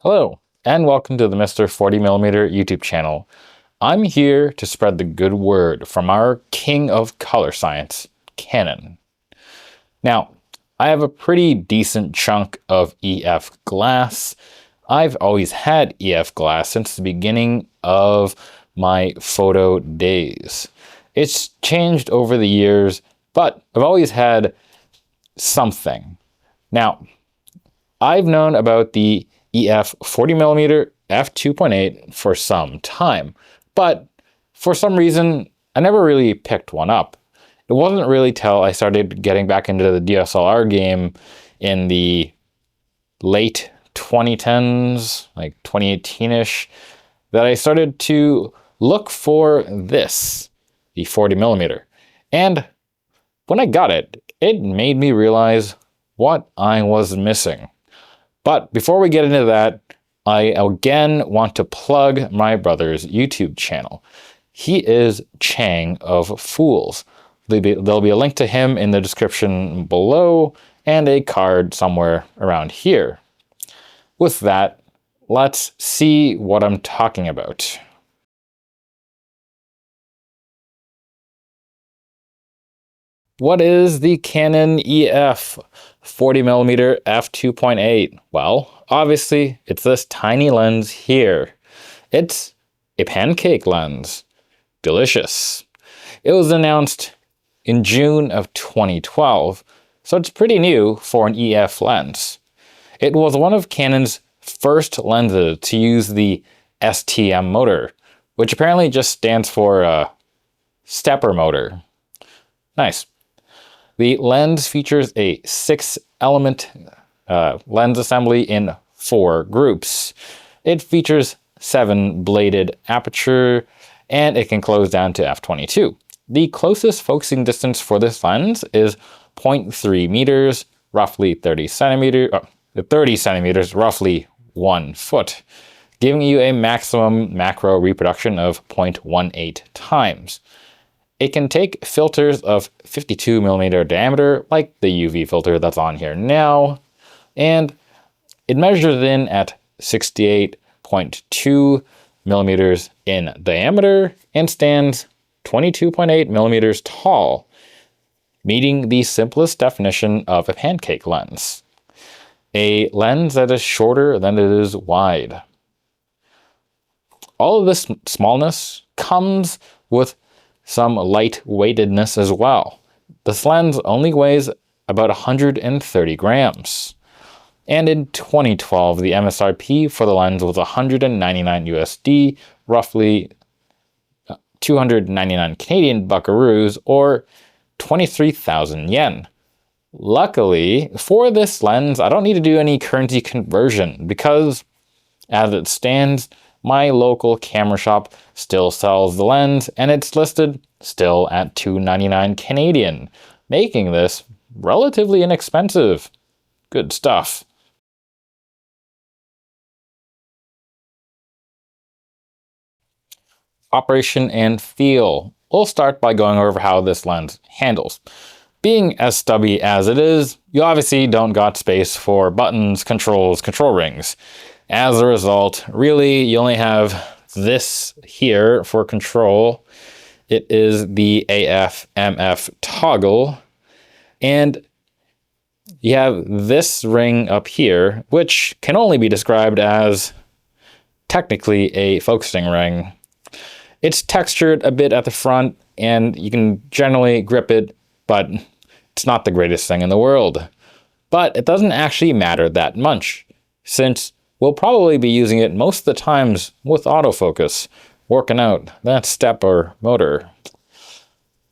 Hello, and welcome to the Mr. 40mm YouTube channel. I'm here to spread the good word from our king of color science, Canon. Now, I have a pretty decent chunk of EF glass. I've always had EF glass since the beginning of my photo days. It's changed over the years, but I've always had something. Now, I've known about the EF 40mm f2.8 for some time, but for some reason, I never really picked one up. It wasn't really till I started getting back into the DSLR game in the late 2010s, like 2018-ish, that I started to look for this, the 40mm. And when I got it, it made me realize what I was missing. But before we get into that, I again want to plug my brother's YouTube channel. He is Chang of Fools. There'll be a link to him in the description below and a card somewhere around here. With that, let's see what I'm talking about. What is the Canon EF 40mm f2.8? Well, obviously, it's this tiny lens here. It's a Pancake lens. Delicious. It was announced in June of 2012, so it's pretty new for an EF lens. It was one of Canon's first lenses to use the STM motor, which apparently just stands for stepper motor. Nice. The lens features a 6-element lens assembly in 4 groups. It features 7-bladed aperture, and it can close down to f22. The closest focusing distance for this lens is 0.3 meters, roughly 30 centimeters, roughly 1 foot, giving you a maximum macro reproduction of 0.18 times. It can take filters of 52mm diameter, like the UV filter that's on here now, and it measures in at 68.2 millimeters in diameter and stands 22.8 millimeters tall, meeting the simplest definition of a Pancake lens. A lens that is shorter than it is wide. All of this smallness comes with some lightweightedness as well. This lens only weighs about 130 grams. And in 2012, the MSRP for the lens was 199 USD, roughly 299 Canadian buckaroos, or 23,000 yen. Luckily, for this lens, I don't need to do any currency conversion because, as it stands, my local camera shop still sells the lens, and it's listed still at $299 Canadian, making this relatively inexpensive. Good stuff. Operation and feel. We'll start by going over how this lens handles. Being as stubby as it is, you obviously don't got space for buttons, controls, control rings. As a result, really, you only have this here for control. It is the AF/MF toggle, and you have this ring up here, which can only be described as technically a focusing ring. It's textured a bit at the front, and you can generally grip it, but it's not the greatest thing in the world. But it doesn't actually matter that much, since we'll probably be using it most of the times with autofocus, working out that stepper motor.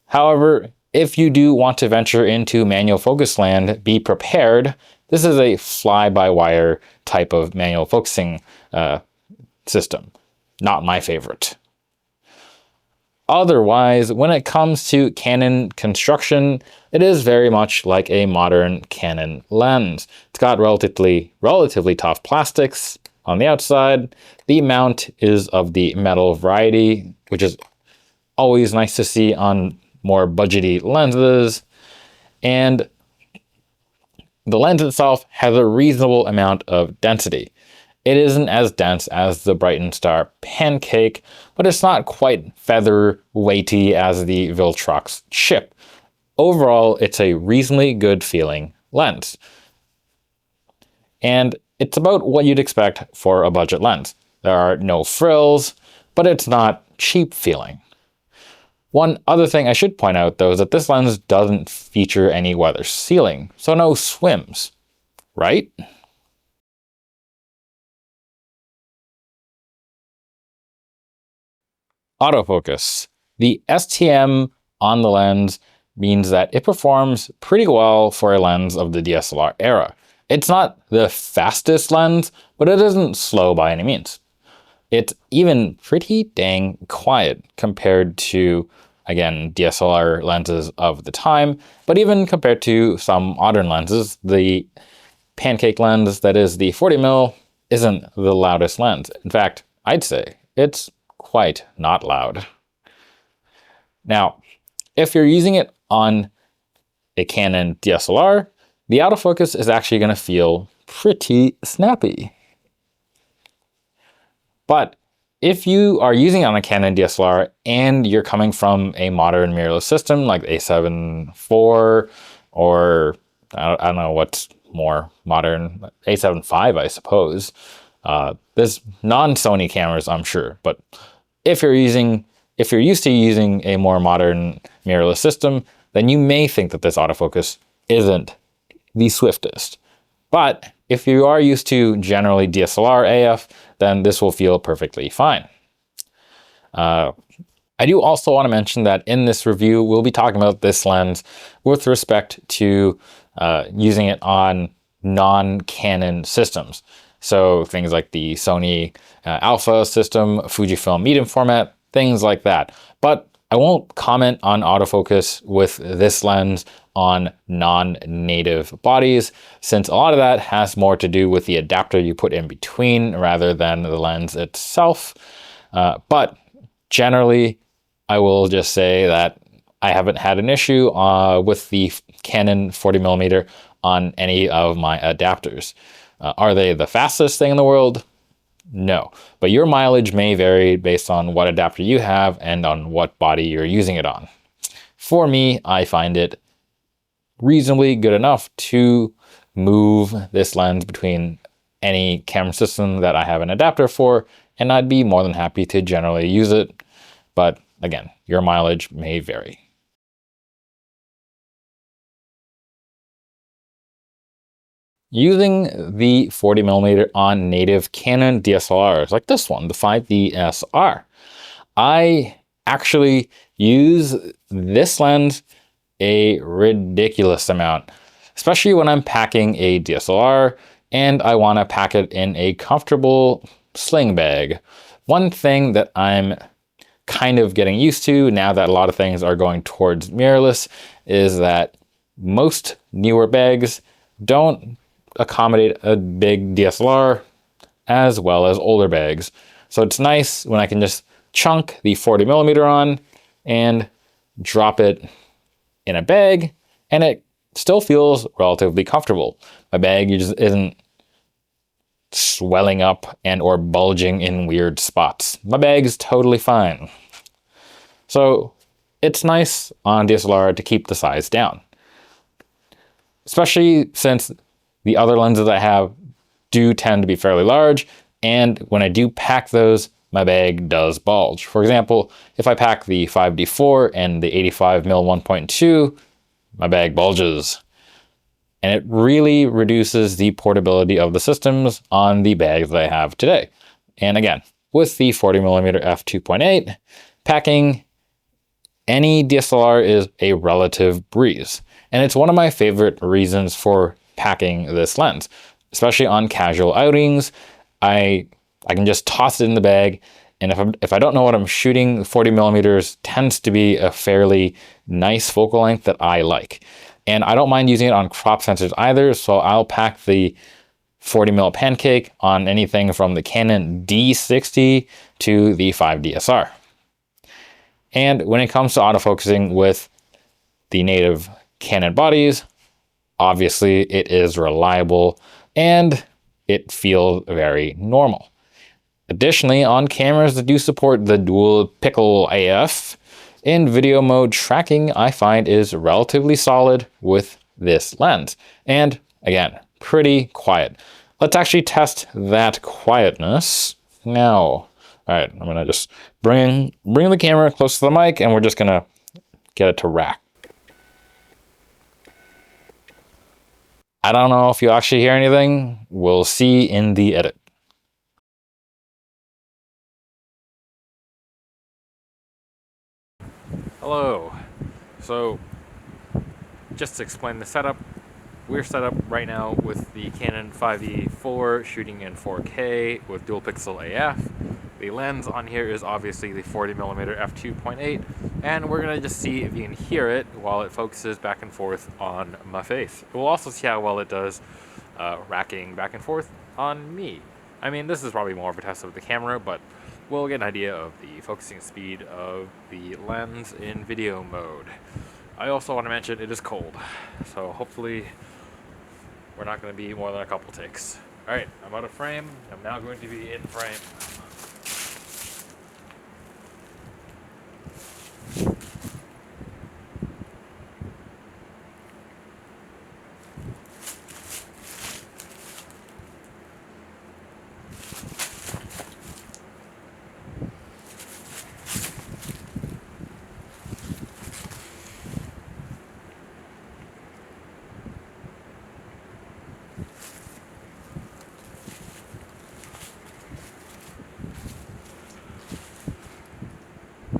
However, if you do want to venture into manual focus land, be prepared. This is a fly-by-wire type of manual focusing system. Not my favorite. Otherwise, when it comes to Canon construction, it is very much like a modern Canon lens. It's got relatively tough plastics on the outside. The mount is of the metal variety, which is always nice to see on more budgety lenses. And the lens itself has a reasonable amount of density. It isn't as dense as the Brighton Star Pancake, but it's not quite feather weighty as the Viltrox chip. Overall, it's a reasonably good feeling lens. And it's about what you'd expect for a budget lens. There are no frills, but it's not cheap feeling. One other thing I should point out though is that this lens doesn't feature any weather sealing, so no swims, right? Autofocus. The STM on the lens means that it performs pretty well for a lens of the DSLR era. It's not the fastest lens, but it isn't slow by any means. It's even pretty dang quiet compared to, again, DSLR lenses of the time, but even compared to some modern lenses. The Pancake lens, that is the 40mm, isn't the loudest lens. In fact, I'd say it's quite not loud. Now, if you're using it on a Canon DSLR, the autofocus is actually going to feel pretty snappy. But if you are using it on a Canon DSLR and you're coming from a modern mirrorless system like A7 IV or I don't know what's more modern, A7 V, I suppose. There's non-Sony cameras, I'm sure, but if you're used to using a more modern mirrorless system, then you may think that this autofocus isn't the swiftest. But if you are used to generally DSLR AF, then this will feel perfectly fine. I do also want to mention that in this review, we'll be talking about this lens with respect to using it on non-Canon systems. So things like the Sony Alpha system, Fujifilm medium format, things like that. But I won't comment on autofocus with this lens on non-native bodies, since a lot of that has more to do with the adapter you put in between rather than the lens itself. But generally, I will just say that I haven't had an issue with the Canon 40mm on any of my adapters. Are they the fastest thing in the world? No, but your mileage may vary based on what adapter you have and on what body you're using it on. For me, I find it reasonably good enough to move this lens between any camera system that I have an adapter for, and I'd be more than happy to generally use it. But again, your mileage may vary. Using the 40mm on native Canon DSLRs, like this one, the 5DSR, I actually use this lens a ridiculous amount, especially when I'm packing a DSLR and I want to pack it in a comfortable sling bag. One thing that I'm kind of getting used to now that a lot of things are going towards mirrorless is that most newer bags don't accommodate a big DSLR as well as older bags. So it's nice when I can just chunk the 40mm on and drop it in a bag, and it still feels relatively comfortable. My bag just isn't swelling up and or bulging in weird spots. My bag is totally fine. So it's nice on DSLR to keep the size down, especially since the other lenses I have do tend to be fairly large, and when I do pack those, my bag does bulge. For example, if I pack the 5D4 and the 85mm 1.2, my bag bulges. And it really reduces the portability of the systems on the bags that I have today. And again, with the 40mm f2.8, packing any DSLR is a relative breeze. And it's one of my favorite reasons for packing this lens, especially on casual outings. I can just toss it in the bag, and if I don't know what I'm shooting, 40mm tends to be a fairly nice focal length that I like. And I don't mind using it on crop sensors either, so I'll pack the 40mm Pancake on anything from the Canon D60 to the 5DSR. And when it comes to autofocusing with the native Canon bodies, obviously it is reliable, and it feels very normal. Additionally, on cameras that do support the dual pixel AF, in video mode tracking, I find is relatively solid with this lens. And again, pretty quiet. Let's actually test that quietness now. All right, I'm gonna just bring the camera close to the mic, and we're just gonna get it to rack. I don't know if you actually hear anything. We'll see in the edit. Hello. So, just to explain the setup, we're set up right now with the Canon 5D4 shooting in 4K with dual pixel AF. The lens on here is obviously the 40mm f2.8, and we're gonna just see if you can hear it while it focuses back and forth on my face. We'll also see how well it does racking back and forth on me. I mean, this is probably more of a test of the camera, but we'll get an idea of the focusing speed of the lens in video mode. I also want to mention it is cold, so hopefully we're not going to be more than a couple takes. Alright, I'm out of frame. I'm now going to be in frame.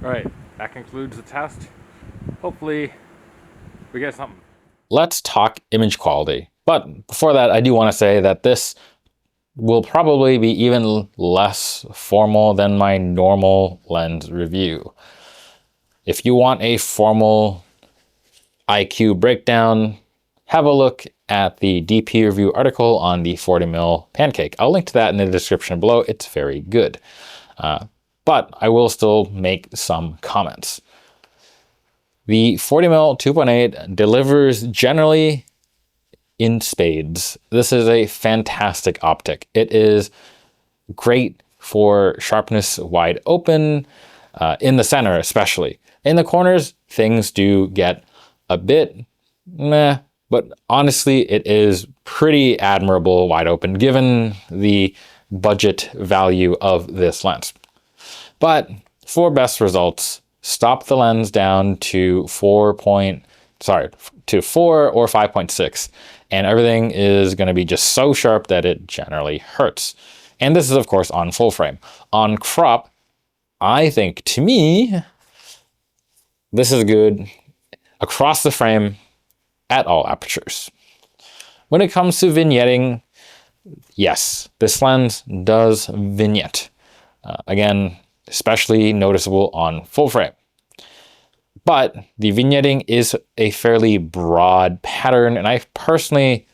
Alright, that concludes the test. Hopefully we get something. Let's talk image quality. But before that, I do want to say that this will probably be even less formal than my normal lens review. If you want a formal IQ breakdown, have a look at the DPReview article on the 40mm Pancake. I'll link to that in the description below. It's very good. But I will still make some comments. The 40mm 2.8 delivers generally in spades. This is a fantastic optic. It is great for sharpness wide open, in the center especially. In the corners, things do get a bit meh, but honestly, it is pretty admirable wide open given the budget value of this lens. But for best results, stop the lens down to 4 or 5.6, and everything is going to be just so sharp that it generally hurts. And this is of course on full frame. On crop, I think, to me, this is good across the frame at all apertures. When it comes to vignetting, yes, this lens does vignette. Again, especially noticeable on full frame. But the vignetting is a fairly broad pattern, and I personally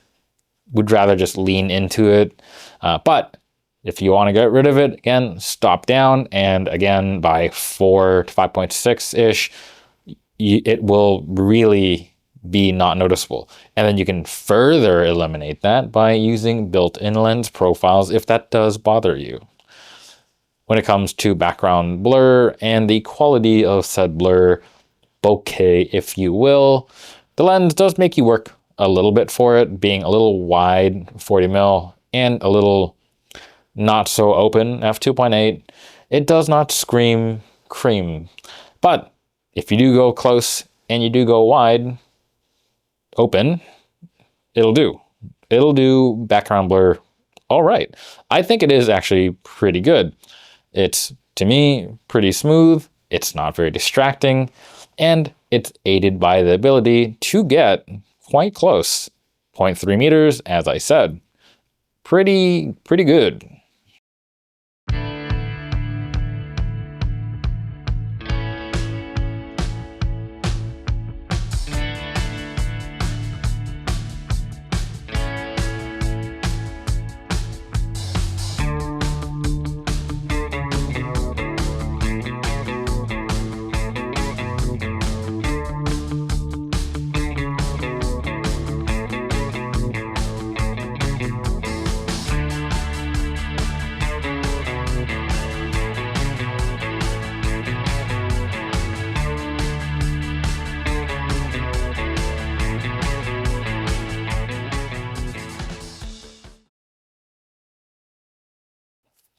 would rather just lean into it. But if you want to get rid of it, again, stop down, and again, by 4 to 5.6-ish, it will really be not noticeable. And then you can further eliminate that by using built-in lens profiles if that does bother you. When it comes to background blur and the quality of said blur, bokeh if you will, the lens does make you work a little bit for it, being a little wide 40mm and a little not so open f2.8. It does not scream cream. But if you do go close and you do go wide open, it'll do. It'll do background blur all right. I think it is actually pretty good. It's, to me, pretty smooth, it's not very distracting, and it's aided by the ability to get quite close. 0.3 meters, as I said. Pretty good.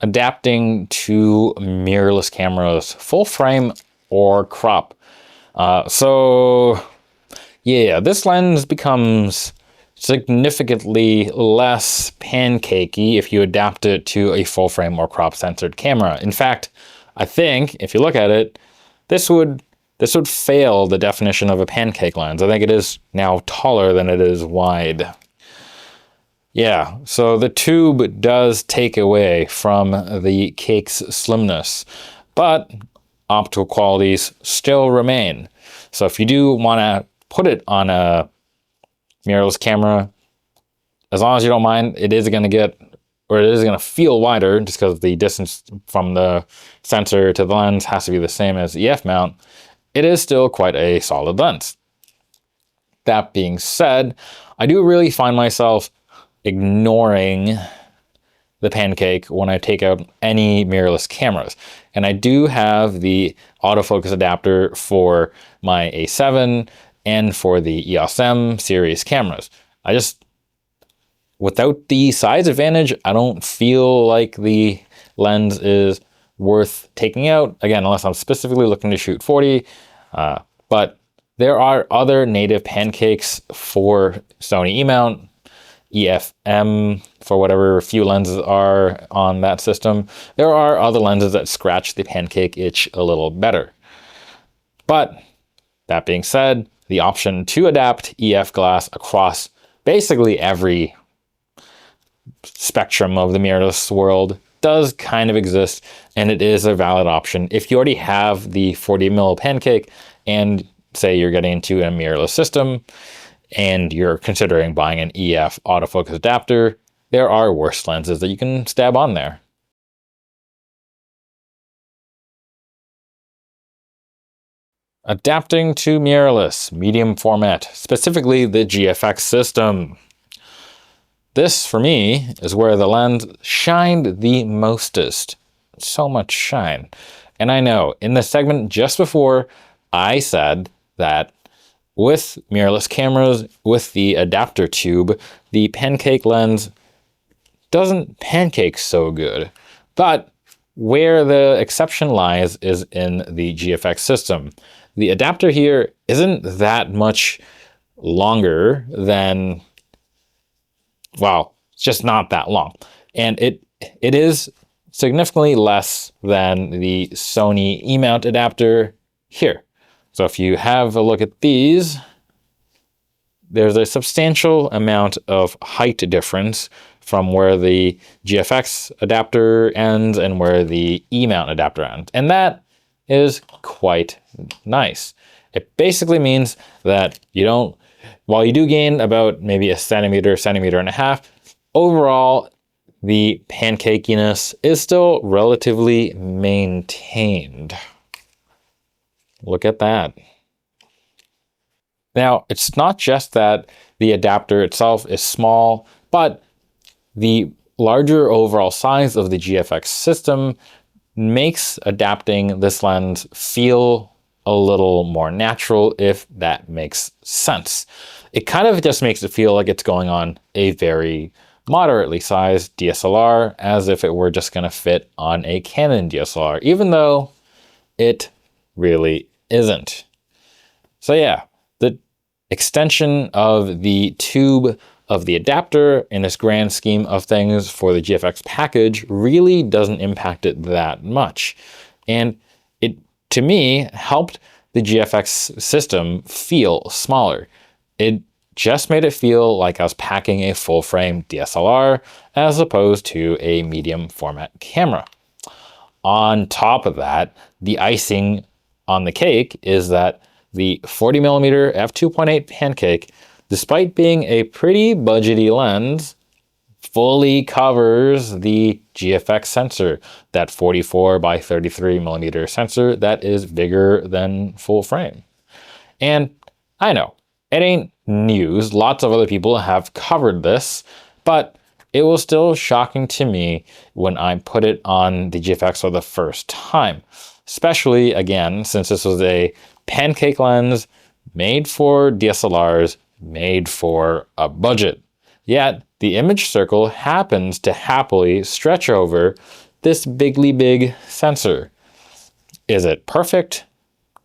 adapting to mirrorless cameras, full frame or crop. So yeah, this lens becomes significantly less pancakey if you adapt it to a full frame or crop censored camera. In fact, I think if you look at it, this would fail the definition of a pancake lens. I think it is now taller than it is wide. Yeah, so the tube does take away from the cake's slimness, but optical qualities still remain. So if you do want to put it on a mirrorless camera, as long as you don't mind, it is going to feel wider just because the distance from the sensor to the lens has to be the same as the EF mount. It is still quite a solid lens. That being said, I do really find myself ignoring the Pancake when I take out any mirrorless cameras. And I do have the autofocus adapter for my A7 and for the EOS M series cameras. Without the size advantage, I don't feel like the lens is worth taking out, again, unless I'm specifically looking to shoot 40. But there are other native Pancakes for Sony E-mount, EF-M for whatever few lenses are on that system. There are other lenses that scratch the Pancake itch a little better. But that being said, the option to adapt EF glass across basically every spectrum of the mirrorless world does kind of exist, and it is a valid option. If you already have the 40mm Pancake and say you're getting into a mirrorless system and you're considering buying an EF autofocus adapter, there are worse lenses that you can stab on there. Adapting to mirrorless medium format, specifically the GFX system. This, for me, is where the lens shined the mostest. So much shine. And I know, in the segment just before, I said that with mirrorless cameras, with the adapter tube, the Pancake lens doesn't pancake so good. But where the exception lies is in the GFX system. The adapter here isn't that much longer than, well, it's just not that long. And it is significantly less than the Sony E-mount adapter here. So if you have a look at these, there's a substantial amount of height difference from where the GFX adapter ends and where the E-mount adapter ends. And that is quite nice. It basically means that while you do gain about maybe a centimeter and a half, overall, the pancakiness is still relatively maintained. Look at that. Now, it's not just that the adapter itself is small, but the larger overall size of the GFX system makes adapting this lens feel a little more natural, if that makes sense. It kind of just makes it feel like it's going on a very moderately sized DSLR, as if it were just going to fit on a Canon DSLR, even though it really isn't. So yeah, the extension of the tube of the adapter in this grand scheme of things for the GFX package really doesn't impact it that much. And it, to me, helped the GFX system feel smaller. It just made it feel like I was packing a full frame DSLR as opposed to a medium format camera. On top of that, the icing on the cake is that the 40mm f2.8 Pancake, despite being a pretty budgety lens, fully covers the GFX sensor, that 44 by 33mm sensor that is bigger than full frame. And I know, it ain't news. Lots of other people have covered this, but it was still shocking to me when I put it on the GFX for the first time. Especially, again, since this was a Pancake lens made for DSLRs, made for a budget. Yet, the image circle happens to happily stretch over this bigly big sensor. Is it perfect?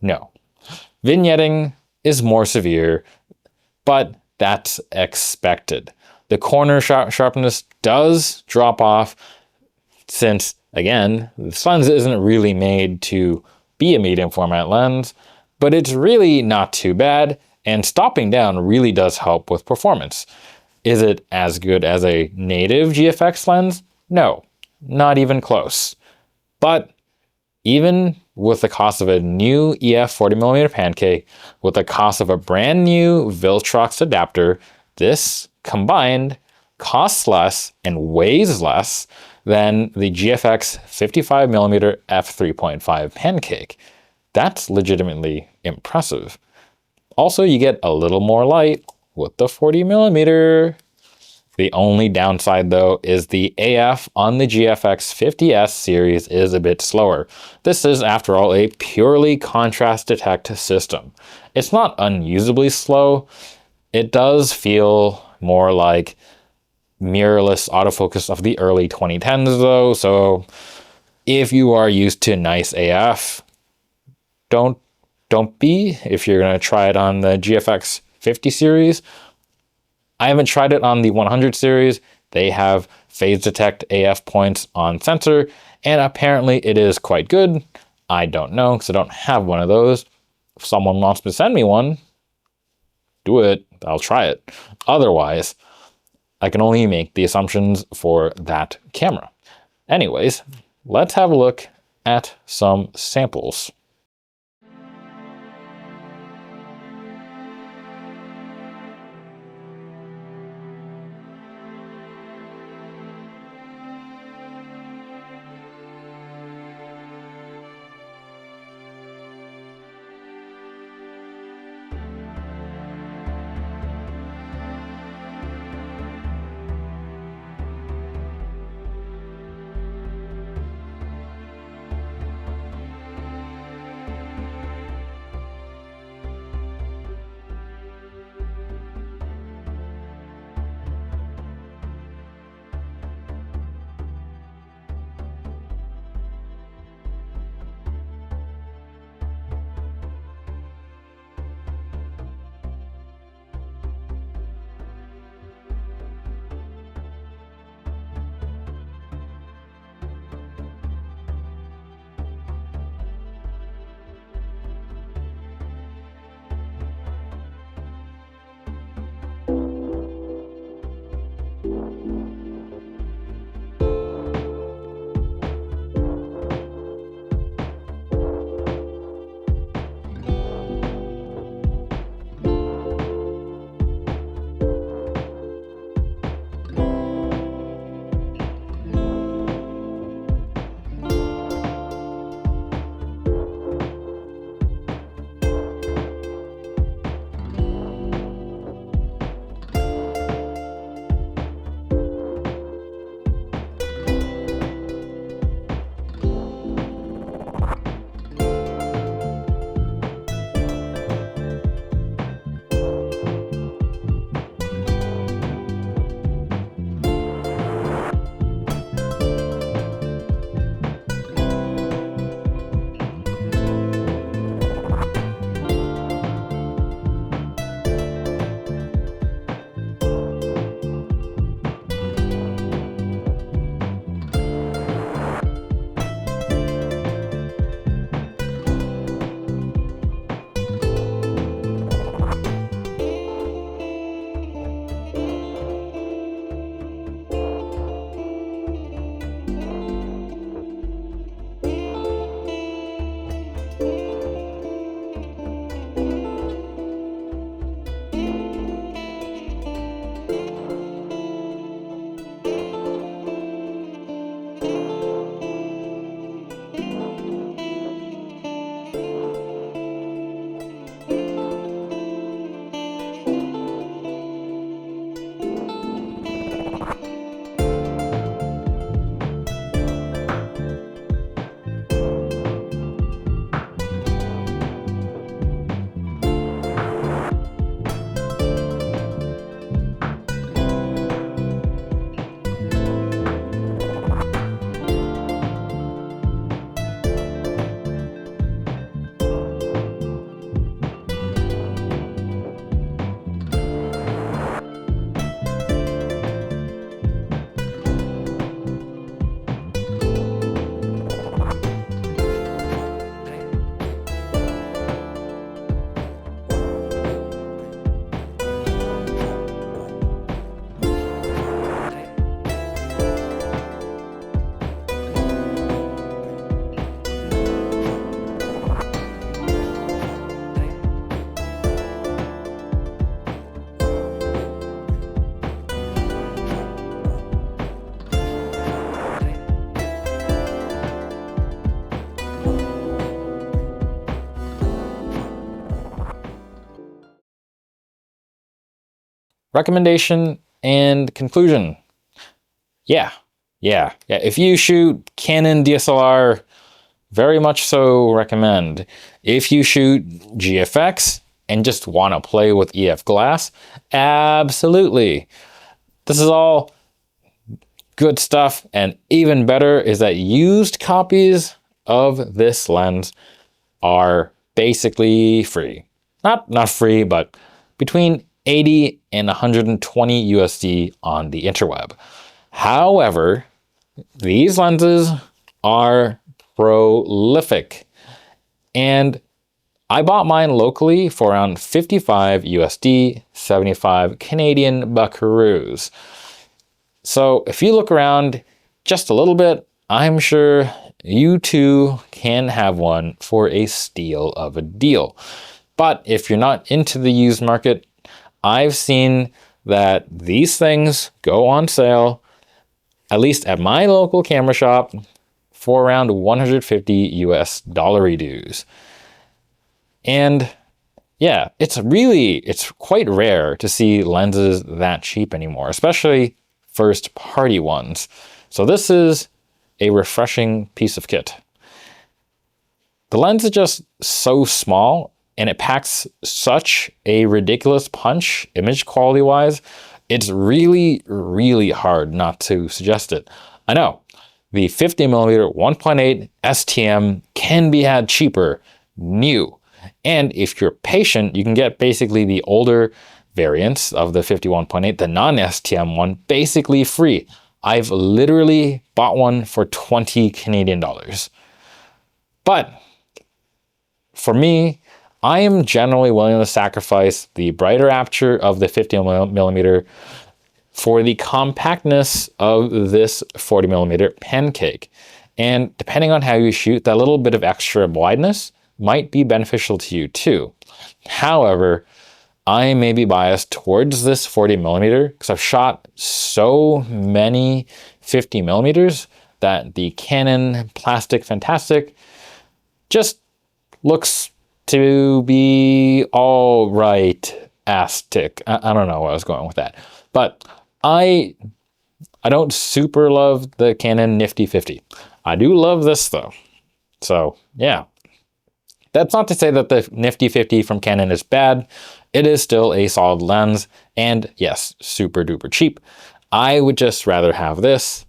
No. Vignetting is more severe, but that's expected. The corner sharpness does drop off since, again, this lens isn't really made to be a medium format lens, but it's really not too bad, and stopping down really does help with performance. Is it as good as a native GFX lens? No, not even close. But even with the cost of a new EF 40mm Pancake, with the cost of a brand new Viltrox adapter, this combined costs less and weighs less than the GFX 55mm f3.5 Pancake. That's legitimately impressive. Also, you get a little more light with the 40mm. The only downside though is the AF on the GFX 50s series is a bit slower. This is, after all, a purely contrast detect system. It's not unusably slow. It does feel more like mirrorless autofocus of the early 2010s though, so if you are used to nice AF, don't be if you're going to try it on the GFX 50 series. I haven't tried it on the 100 series. They have phase detect AF points on sensor, and apparently it is quite good. I don't know because I don't have one of those. If someone wants to send me one, do it. I'll try it. Otherwise, I can only make the assumptions for that camera. Anyways, let's have a look at some samples. recommendation and conclusion. Yeah. If you shoot Canon DSLR, very much so recommend. If you shoot GFX and just want to play with EF glass, absolutely. This is all good stuff, and even better is that used copies of this lens are basically free. Not free, but between 80 and 120 USD on the interweb. However, these lenses are prolific, and I bought mine locally for around 55 USD, 75 Canadian buckaroos. So if you look around just a little bit, I'm sure you too can have one for a steal of a deal. But if you're not into the used market, I've seen that these things go on sale, at least at my local camera shop, for around 150 US dollar dues. And yeah, it's quite rare to see lenses that cheap anymore, especially first party ones. So this is a refreshing piece of kit. The lens is just so small and it packs such a ridiculous punch image quality wise. It's really, really hard not to suggest it. I know the 50mm 1.8 STM can be had cheaper, new. And if you're patient, you can get basically the older variants of the 51.8, the non-STM one, basically free. I've literally bought one for 20 Canadian dollars. But for me, I am generally willing to sacrifice the brighter aperture of the 50mm for the compactness of this 40mm Pancake. And depending on how you shoot, that little bit of extra wideness might be beneficial to you too. However, I may be biased towards this 40mm because I've shot so many 50mm that the Canon Plastic Fantastic just looks to be all right-astic. I don't know where I was going with that. But I don't super love the Canon Nifty 50. I do love this though. So yeah. That's not to say that the Nifty 50 from Canon is bad. It is still a solid lens, and yes, super duper cheap. I would just rather have this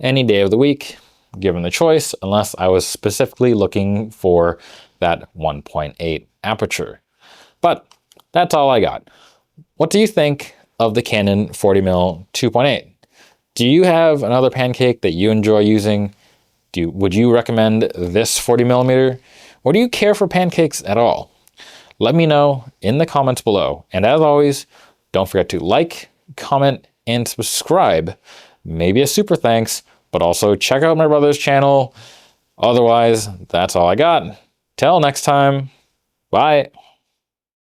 any day of the week, given the choice, unless I was specifically looking for that 1.8 aperture. But that's all I got. What do you think of the Canon 40mm 2.8? Do you have another Pancake that you enjoy using? Would you recommend this 40mm? Or do you care for Pancakes at all? Let me know in the comments below. And as always, don't forget to like, comment, and subscribe. Maybe a super thanks, but also check out my brother's channel. Otherwise, that's all I got. Till next time, bye.